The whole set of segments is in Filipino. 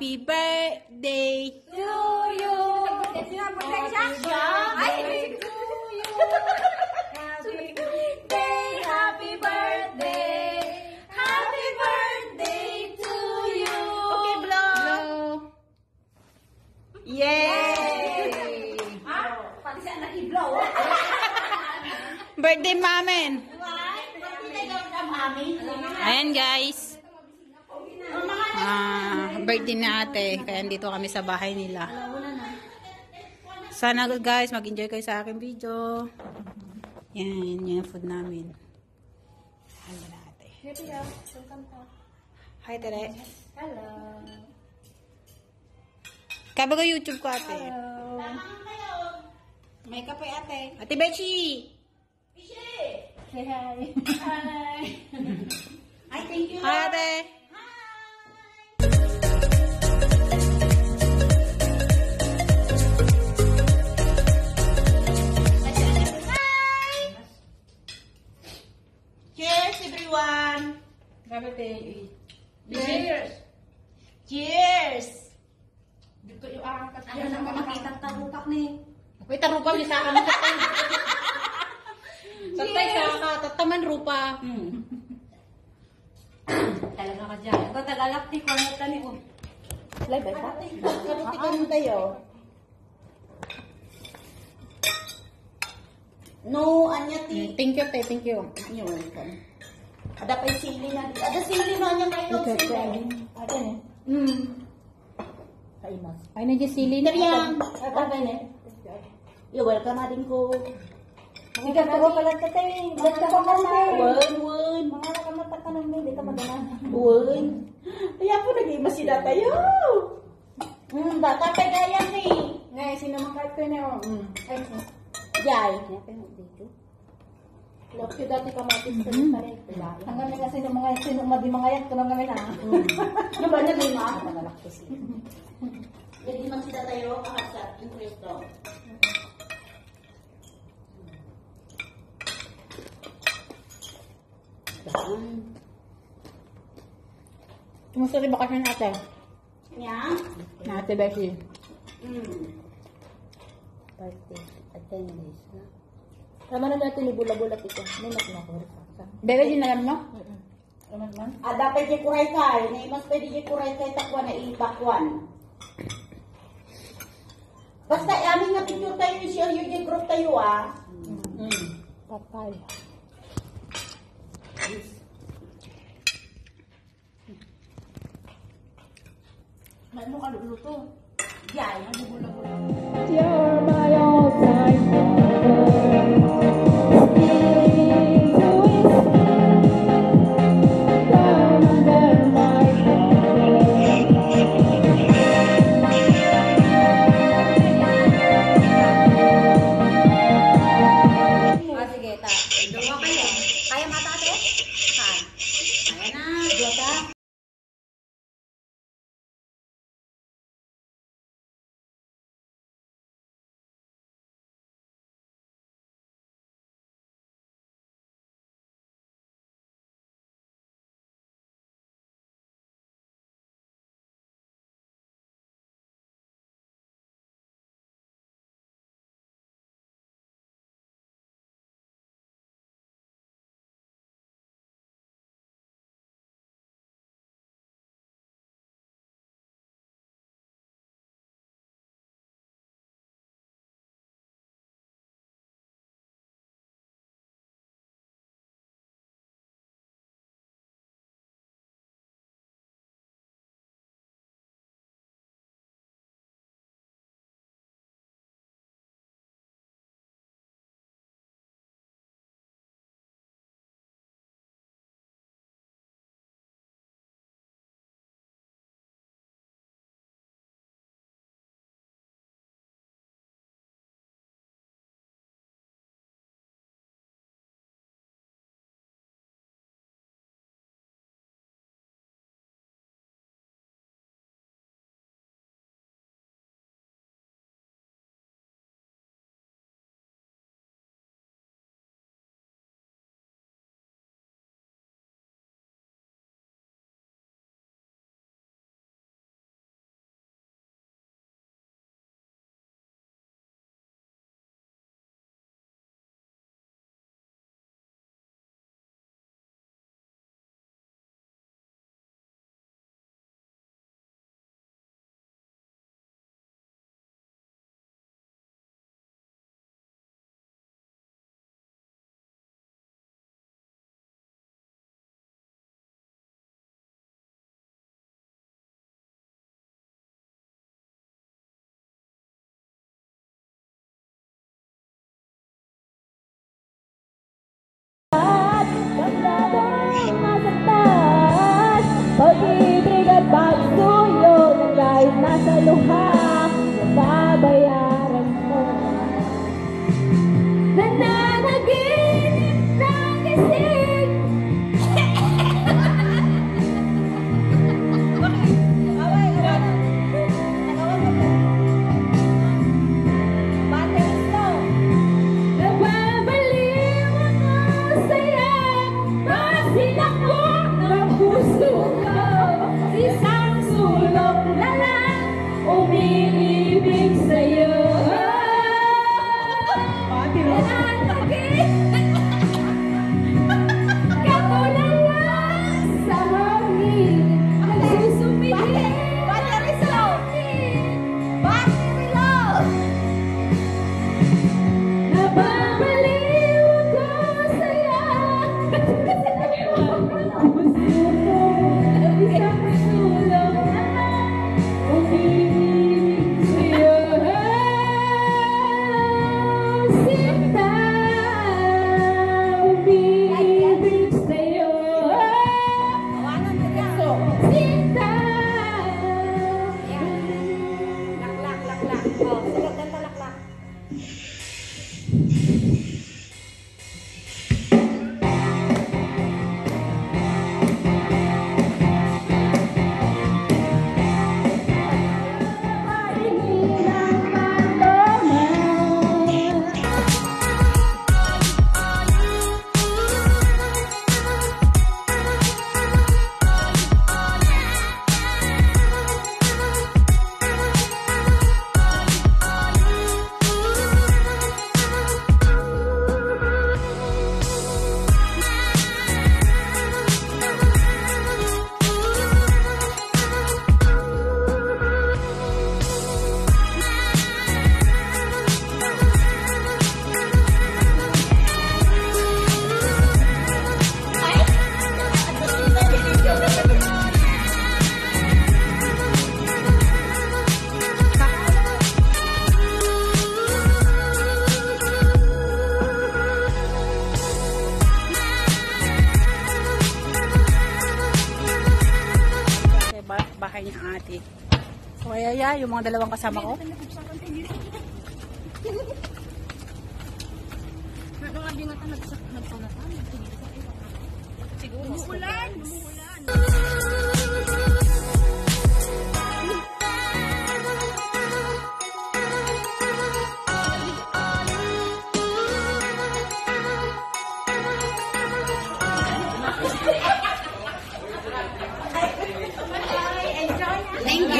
Happy birthday to you. Happy birthday to you. Happy birthday. Happy birthday to you. Okay, blow. Yay! Pati siya nag-i-blow. Birthday mamin. Birthday daw ka, mami. Ayan guys. Birthday na ate. Kaya dito kami sa bahay nila. Sana guys mag-enjoy kayo sa aking video. Yan, yung food namin. Hello ate. Hi tere. Hello. Kabago YouTube ko ate. Hello. May kape ate. Ate Bechi. Say hi. Hi. I thank you. Hi ate. Cheers everyone. Cheers. Cheers. Dito yung angkat. Ayaw naman makita tarupak ni. Wait, tarupa niya sa akin. Satay ka, tataman rupa. Talaga ka dyan. Ito tagalak ni ko. Ito ni ko. Live ba ito? Karutikan mo tayo. No, anya ti. Thank you, te. Thank you. You're welcome. Ada pa yung sili na. Ada sili na niya kayo. Ada ni. Kaimas. Ay, nandiyan sili na. Yang. Apa ba ni? You're welcome na din ko. Ikaw ko pala ka tayo. Ba't ka pa pala? Wun. Mga nakamata ka nang hindi ka magana. Wun. Kaya po nag-imas sila tayo. Bata pa gaya ni. Ngay, sino makait ko na Ay, Jai. Love you dati kamatis ko pa rin. Hanggang na kasi sino mga yan. Ito lang namin Ano ba na lima? Nagalak ko siya. Jadi man sila tayo kakasat. Interest daw. Kumusta rin bakasyon ate? Yan. Na ate Beshi. Birthday. 10 days na. Tama na natin ni bula-bula ito. May nakinakuri sa. Bebe, din alam mo? Dapat di kuray kay. Mas pwede di kuray kay takwan na ibakwan. Basta amin nga picture tayo siya yung group tayo Patay. Ano ka luto? Yan, ano bula-bula. You're my all-time Yaya, yung mga dalawang kasama ko. Umuulan.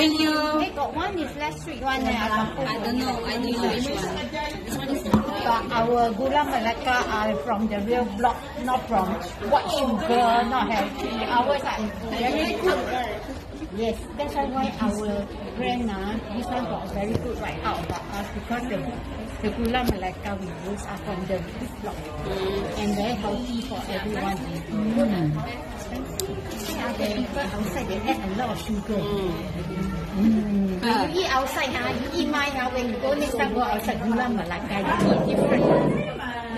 Thank you. Hey, got one is less sweet one. I don't know. I don't know which one. This one is Our gula melaka are from the real block, not from white sugar, not healthy. Ours are very good. Yes, that's why our brand this one got very good right out about us because the gula melaka we use are from the big block and very healthy for everyone. The people outside they add a lot of sugar. When you eat outside, you eat mine. When you go next time, go outside, gula melaka, you eat different.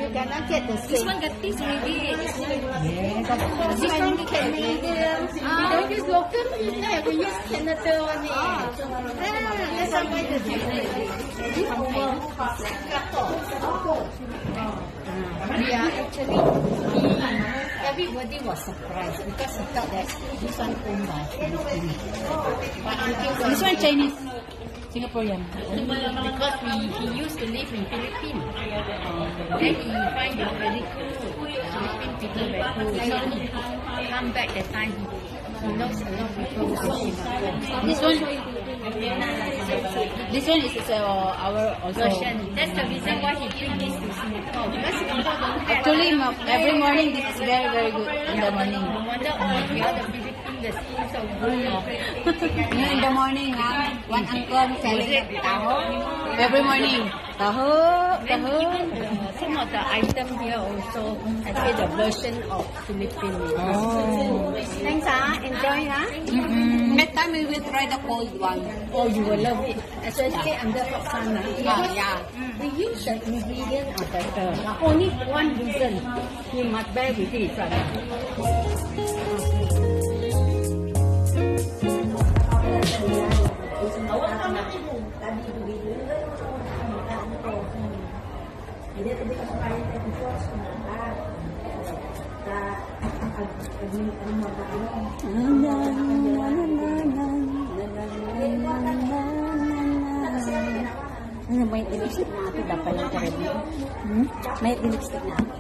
You cannot get the same. This one got this maybe. Yes, of course. This one Canadian. We don't use local. We use Canada one. That's why the we are actually, everybody was surprised because he thought that this one owned by Philippines. But until This one Chinese. Singaporean. because he used to live in Philippines. Then he find it very cool. Philippine people very cool. So he come back that time. He knows a lot of people who are Singapore. This one is our also. Version. That's the reason why he bring this to Singapore. Because Singapore don't have. Actually, every morning this is very very good in the morning. No wonder all the other Philippines, the skin so good. In the morning, one uncle selling taho. Every morning, taho, And taho. even some of the item here also actually the version of Philippines. Oh. Thanks, enjoy, Next time we will try the cold one. Oh, you will love it, especially under hot sun. Yeah. We use the ingredient are better. Only one reason you must bear with it. Ano ba yung lipstick na ito? Dapat yung karami. May lipstick na ito.